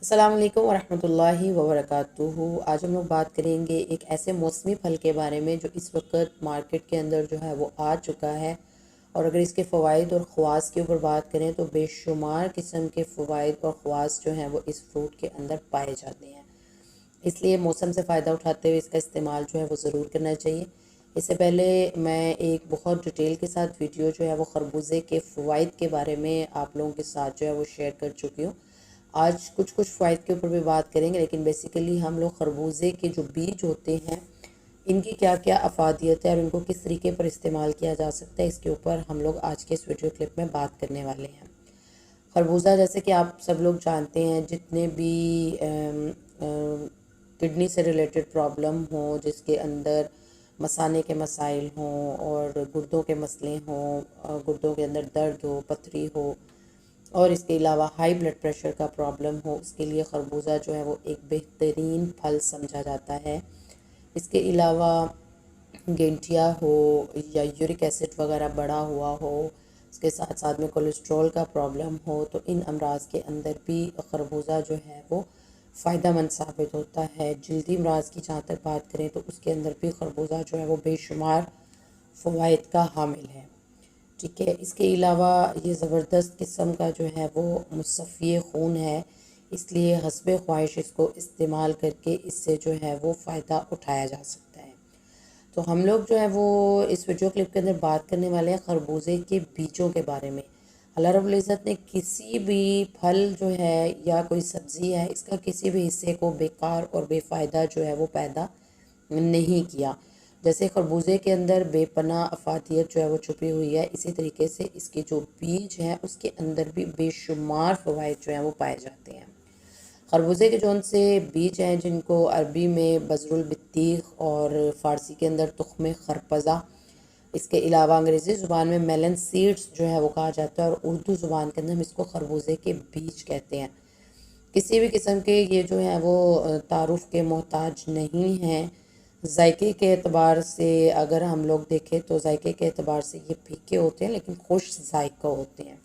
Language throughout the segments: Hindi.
अस्सलाम वालेकुम वरहमतुल्लाहि वबरकातुहू। आज हम लोग बात करेंगे एक ऐसे मौसमी फल के बारे में जो इस वक्त मार्केट के अंदर जो है वो आ चुका है। और अगर इसके फ़वाइद और ख़वास के ऊपर बात करें तो बेशुमार किस्म के फ़वाइद और ख़वास जो हैं वो इस फ्रूट के अंदर पाए जाते हैं। इसलिए मौसम से फ़ायदा उठाते हुए इसका इस्तेमाल जो है वो ज़रूर करना चाहिए। इससे पहले मैं एक बहुत डिटेल के साथ वीडियो जो है वो खरबूजे के फ़वाइद के बारे में आप लोगों के साथ जो है वो शेयर कर चुकी हूँ। आज कुछ कुछ फ़वाइद के ऊपर भी बात करेंगे, लेकिन बेसिकली हम लोग खरबूजे के जो बीज होते हैं इनकी क्या क्या अफादियत है और इनको किस तरीके पर इस्तेमाल किया जा सकता है, इसके ऊपर हम लोग आज के इस वीडियो क्लिप में बात करने वाले हैं। खरबूजा जैसे कि आप सब लोग जानते हैं, जितने भी किडनी से रिलेटेड प्रॉब्लम हो, जिसके अंदर मसाने के मसाइल हों और गुर्दों के मसले हों, गुर्दों के अंदर दर्द हो, पथरी हो और इसके अलावा हाई ब्लड प्रेशर का प्रॉब्लम हो, उसके लिए खरबूजा जो है वो एक बेहतरीन फल समझा जाता है। इसके अलावा गेंठिया हो या यूरिक एसिड वगैरह बढ़ा हुआ हो, इसके साथ साथ में कोलेस्ट्रॉल का प्रॉब्लम हो, तो इन अमराज के अंदर भी खरबूजा जो है वो फ़ायदा मंद साबित होता है। जल्दी अमराज की जहाँ तक बात करें तो उसके अंदर भी खरबूजा जो है वो बेशुमार फ़वाइद का हामिल है। ठीक है, इसके अलावा ये ज़बरदस्त किस्म का जो है वो मुसफ़्फ़ी खून है, इसलिए हस्बे ख्वाहिश इसको इस्तेमाल करके इससे जो है वो फ़ायदा उठाया जा सकता है। तो हम लोग जो है वो इस वीडियो क्लिप के अंदर बात करने वाले हैं खरबूजे के बीजों के बारे में। अल्लाह रब्बुल इज़्ज़त ने किसी भी फल जो है या कोई सब्ज़ी है, इसका किसी भी हिस्से को बेकार और बेफ़ायदा जो है वो पैदा नहीं किया। जैसे खरबूजे के अंदर बेपनाह अफादियत जो है वो छुपी हुई है, इसी तरीके से इसके जो बीज हैं उसके अंदर भी बेशुमार फ़वाइद जो हैं वो पाए जाते हैं। खरबूजे के जौन से बीज हैं, जिनको अरबी में बज़रुल बित्तीख और फ़ारसी के अंदर तुख्म खरपज़ा, इसके अलावा अंग्रेज़ी ज़ुबान में मेलन सीड्स जो है वो कहा जाता है और उर्दू ज़ुबान के अंदर हम इसको खरबूजे के बीज कहते हैं। किसी भी किस्म के ये जो है वो तारुफ़ के मोहताज नहीं हैं। जायके के एतबार से अगर हम लोग देखें तो जायके के एतबार से ये फीके होते हैं, लेकिन खुश जायका होते हैं।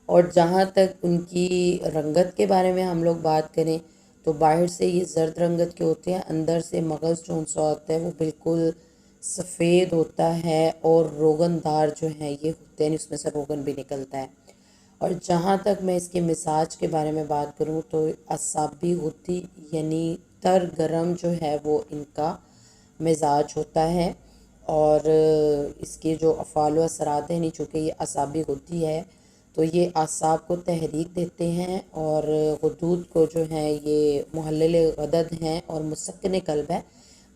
और जहाँ तक उनकी रंगत के बारे में हम लोग बात करें तो बाहर से ये जर्द रंगत के होते हैं, अंदर से मगज़ जो सा होता है वो बिल्कुल सफ़ेद होता है और रोगनदार जो है ये होते हैं, उसमें से रोगन भी निकलता है। और जहाँ तक मैं इसके मिजाज के बारे में बात करूँ तो असाबी होती, यानी तर गरम जो है वो इनका मिजाज होता है। और इसके जो अफ़ाल व असरात हैं, यानी चूँकि ये असाबी होती है तो ये आसाब को तहरीक देते हैं और गुदूद को जो है ये मुहल्लिल गदद हैं और मुसक्किन कल्ब है,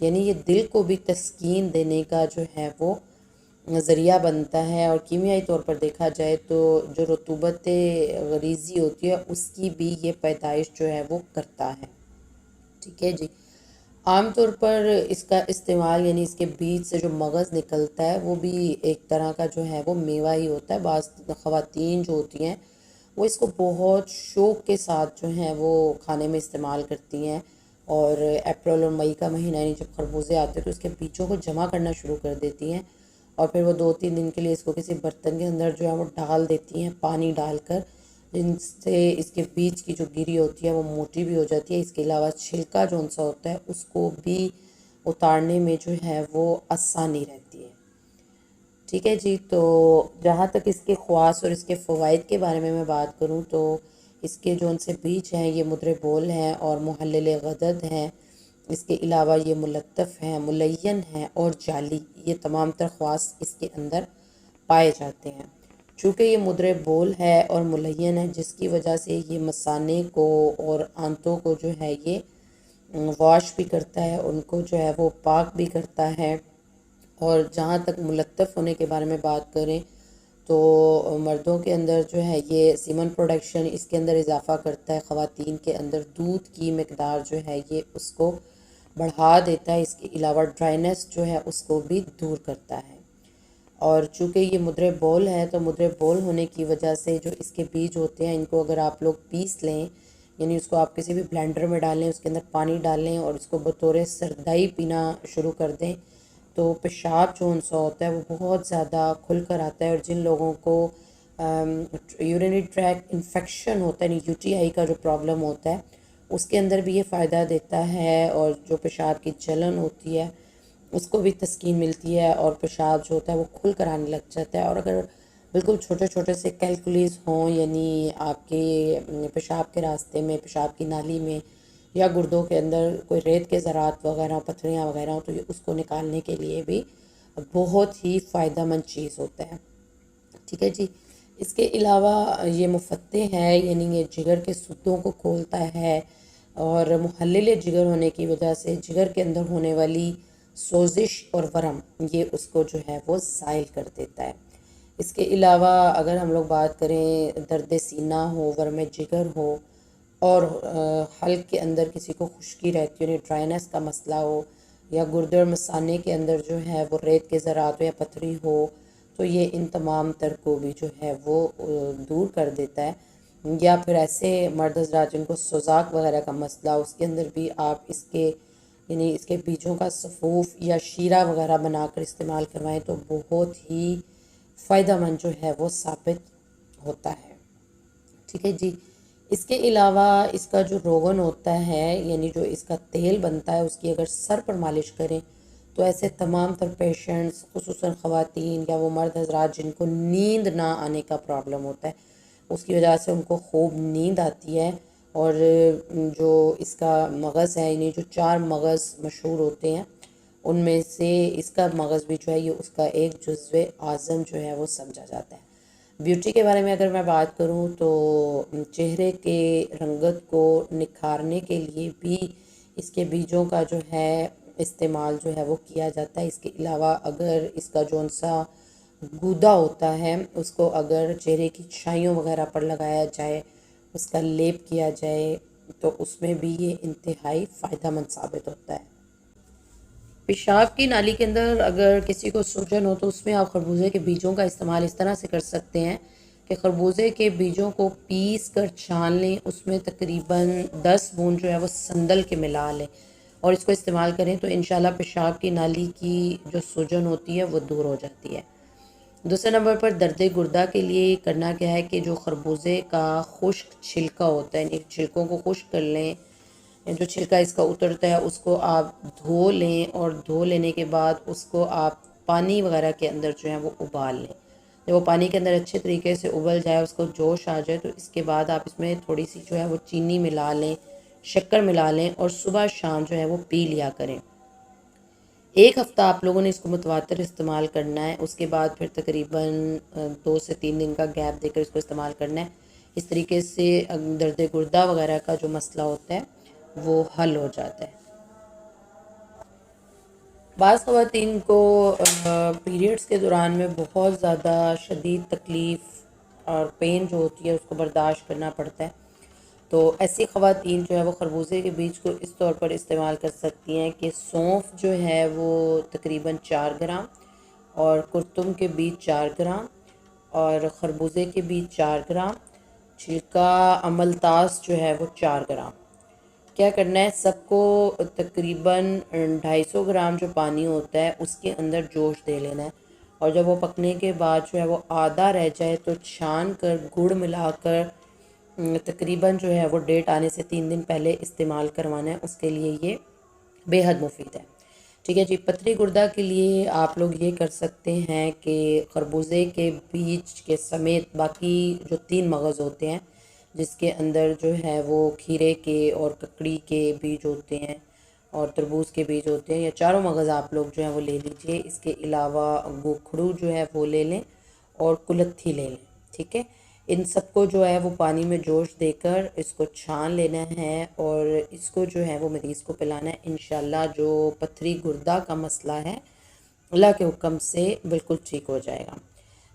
यानी ये दिल को भी तस्कीन देने का जो है वो ज़रिया बनता है। और कीमियाई तौर पर देखा जाए तो जो रतूबत गरीज़ी होती है उसकी भी ये पैदाइश जो है वो करता है। ठीक है जी। आम तौर पर इसका इस्तेमाल, यानी इसके बीज से जो मगज़ निकलता है वो भी एक तरह का जो है वो मेवा ही होता है। बाज़ ख़वातीन जो होती हैं वो इसको बहुत शौक़ के साथ जो है वो खाने में इस्तेमाल करती हैं। और अप्रैल और मई का महीना, यानी जब खरबूजे आते हैं तो इसके बीजों को जमा करना शुरू कर देती हैं और फिर वो 2-3 दिन के लिए इसको किसी बर्तन के अंदर जो है वो डाल देती हैं, पानी डालकर, जिनसे इसके बीज की जो गिरी होती है वो मोटी भी हो जाती है। इसके अलावा छिलका जो सा होता है उसको भी उतारने में जो है वो आसानी रहती है। ठीक है जी। तो जहाँ तक इसके ख़वास और इसके फ़वाइद के बारे में मैं बात करूँ तो इसके जो उनसे बीज हैं ये मुद्रे बोल हैं और मुहल्लिल गदद हैं। इसके अलावा ये मुलत्तफ़ हैं, मुलय्यन हैं और जाली, ये तमाम तर ख़वास इसके अंदर पाए जाते हैं। चूँकि ये मुद्रे बोल है और मुलय्यन है, जिसकी वजह से ये मसाने को और आंतों को जो है ये वॉश भी करता है, उनको जो है वो पाक भी करता है। और जहाँ तक मुलत्तफ़ होने के बारे में बात करें तो मर्दों के अंदर जो है ये सीमन प्रोडक्शन इसके अंदर इजाफ़ा करता है, ख़वातीन के अंदर दूध की मकदार जो है ये उसको बढ़ा देता है। इसके अलावा ड्राइनेस जो है उसको भी दूर करता है। और चूँकि ये मुद्रे बोल है तो मुद्रे बोल होने की वजह से जो इसके बीज होते हैं इनको अगर आप लोग पीस लें, यानी उसको आप किसी भी ब्लेंडर में डालें, उसके अंदर पानी डालें और उसको बतौर सरदाई पीना शुरू कर दें, तो पेशाब जो उनसा होता है वो बहुत ज़्यादा खुल कर आता है। और जिन लोगों को यूरिनरी ट्रैक इन्फेक्शन होता है, यूटीआई का जो प्रॉब्लम होता है उसके अंदर भी ये फ़ायदा देता है। और जो पेशाब की जलन होती है उसको भी तस्कीन मिलती है और पेशाब जो होता है वो खुल कर आने लग जाता है। और अगर बिल्कुल छोटे छोटे से कैलकुलीज हों, यानी आपके पेशाब के रास्ते में, पेशाब की नाली में या गुर्दों के अंदर कोई रेत के ज़रात वगैरह, पथरियाँ वगैरह हो, तो ये उसको निकालने के लिए भी बहुत ही फ़ायदेमंद चीज़ होता है। ठीक है जी। इसके अलावा ये मुफत्ते है, यानी ये जिगर के सूतों को खोलता है और मुहल्लिल जिगर होने की वजह से जिगर के अंदर होने वाली सोजिश और वरम ये उसको जो है वो ज़ाइल कर देता है। इसके अलावा अगर हम लोग बात करें दर्द सीना हो, वरम जिगर हो और हल्क के अंदर किसी को खुश्की रहती हो, ड्राइनेस का मसला हो, या गुर्दे और मसाने के अंदर जो है वो रेत के ज़रात हो या पथरी हो, तो ये इन तमाम तर को भी जो है वो दूर कर देता है। या फिर ऐसे मर्द हज़रात जिनको सुजाक वगैरह का मसला, उसके अंदर भी आप इसके यानी इसके बीजों का सफ़ूफ या शीरा वगैरह बनाकर इस्तेमाल करवाएं तो बहुत ही फ़ायदेमंद जो है वो साबित होता है। ठीक है जी। इसके अलावा इसका जो रोगन होता है, यानी जो इसका तेल बनता है, उसकी अगर सर पर मालिश करें तो ऐसे तमाम तर पेशेंट्स, खुसूसन ख़वातीन या वो मर्द हज़रात जिनको नींद ना आने का प्रॉब्लम होता है, उसकी वजह से उनको खूब नींद आती है। और जो इसका मगज़ है, यानी जो 4 मगज़ मशहूर होते हैं उनमें से इसका मगज़ भी जो है ये उसका एक जुज़्व आज़म जो है वो समझा जाता है। ब्यूटी के बारे में अगर मैं बात करूं तो चेहरे के रंगत को निखारने के लिए भी इसके बीजों का जो है इस्तेमाल जो है वो किया जाता है। इसके अलावा अगर इसका जो सा गूदा होता है उसको अगर चेहरे की छाइयों वगैरह पर लगाया जाए, उसका लेप किया जाए, तो उसमें भी ये इंतहाई फ़ायदेमंद साबित होता है। पेशाब की नाली के अंदर अगर किसी को सूजन हो तो उसमें आप खरबूजे के बीजों का इस्तेमाल इस तरह से कर सकते हैं कि खरबूजे के बीजों को पीस कर छान लें, उसमें तकरीबन 10 बूंद जो है वो संदल के मिला लें और इसको इस्तेमाल करें तो इंशाल्लाह पेशाब की नाली की जो सूजन होती है वो दूर हो जाती है। दूसरे नंबर पर दर्द गुर्दा के लिए करना क्या है कि जो खरबूजे का खुश्क छिलका होता है, इन छिलकों को खुश्क कर लें, जो छिलका इसका उतरता है उसको आप धो लें और धो लेने के बाद उसको आप पानी वगैरह के अंदर जो है वो उबाल लें। जब वो पानी के अंदर अच्छे तरीके से उबल जाए, उसको जोश आ जाए, तो इसके बाद आप इसमें थोड़ी सी जो है वो चीनी मिला लें, शक्कर मिला लें और सुबह शाम जो है वो पी लिया करें। 1 हफ़्ता आप लोगों ने इसको मुतवातर इस्तेमाल करना है, उसके बाद फिर तकरीबन 2 से 3 दिन का गैप देकर इसको इस्तेमाल करना है। इस तरीके से दर्द गुर्दा वगैरह का जो मसला होता है वो हल हो जाता है। बाज़ ख़वातीन को पीरियड्स के दौरान में बहुत ज़्यादा शदीद तकलीफ़ और पेन जो होती है उसको बर्दाश्त करना पड़ता है, तो ऐसी ख़वातीन जो है वो खरबूजे के बीज को इस तौर पर इस्तेमाल कर सकती हैं कि सौंफ जो है वो तकरीबन 4 ग्राम और कुर्तुम के बीज 4 ग्राम और खरबूजे के बीज 4 ग्राम, छिलका अमलतास जो है वो 4 ग्राम। क्या करना है, सबको तकरीबन 250 ग्राम जो पानी होता है उसके अंदर जोश दे लेना है और जब वो पकने के बाद जो है वो आधा रह जाए तो छान कर गुड़ मिलाकर तकरीबन जो है वो डेट आने से 3 दिन पहले इस्तेमाल करवाना है। उसके लिए ये बेहद मुफीद है। ठीक है जी। पथरी गुर्दा के लिए आप लोग ये कर सकते हैं कि खरबूजे के बीज के समेत बाकी जो 3 मगज़ होते हैं जिसके अंदर जो है वो खीरे के और ककड़ी के बीज होते हैं और तरबूज के बीज होते हैं, या चारों मगज़ आप लोग जो है वो ले लीजिए। इसके अलावा गोखड़ू जो है वो ले लें और कुलत्थी ले लें। ठीक है। इन सबको जो है वो पानी में जोश देकर इसको छान लेना है और इसको जो है वो मरीज़ को पिलाना है। इंशाल्लाह जो पथरी गुर्दा का मसला है अल्लाह के हुक्म से बिल्कुल ठीक हो जाएगा।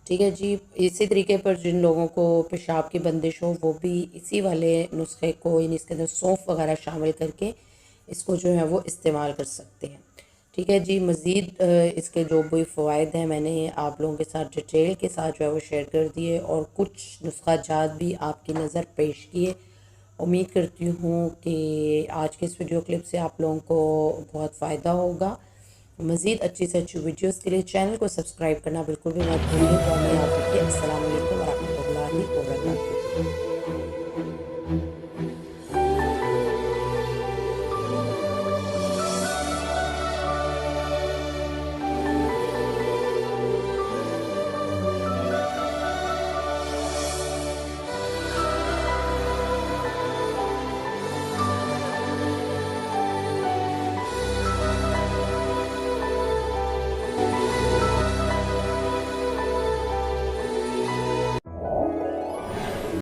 ठीक है जी। इसी तरीके पर जिन लोगों को पेशाब की बंदिश हो वो भी इसी वाले नुस्खे को, यानी इसके अंदर सौंफ वगैरह शामिल करके इसको जो है वो इस्तेमाल कर सकते हैं। ठीक है जी। मज़ीद इसके जो भी फ़वाइद हैं मैंने आप लोगों के साथ डिटेल के साथ जो है वो शेयर कर दिए और कुछ नुस्खा जात भी आपकी नज़र पेश किए। उम्मीद करती हूँ कि आज के इस वीडियो क्लिप से आप लोगों को बहुत फ़ायदा होगा। मज़ीद अच्छी से अच्छी वीडियोज़ के लिए चैनल को सब्सक्राइब करना बिल्कुल भी मत भूलिए। तो हमें याद रखिए। अस्सलाम वालेकुम।